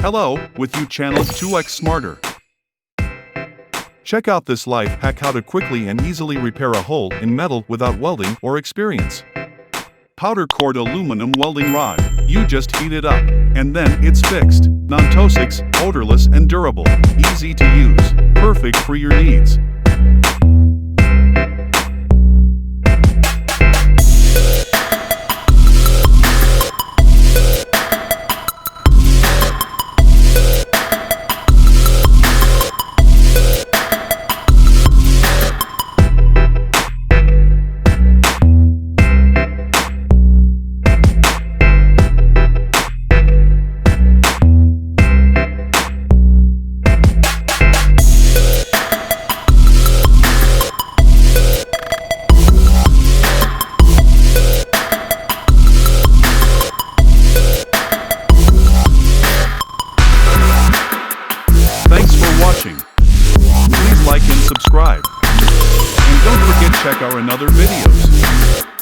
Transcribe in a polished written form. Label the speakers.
Speaker 1: Hello, with you channel 2x Smarter. Check out this life hack how to quickly and easily repair a hole in metal without welding or experience. Powder cord aluminum welding rod. You just heat it up, and then it's fixed. Nontocix, odorless and durable. Easy to use. Perfect for your needs. Thanks for watching. Please like and subscribe. And don't forget check our another videos.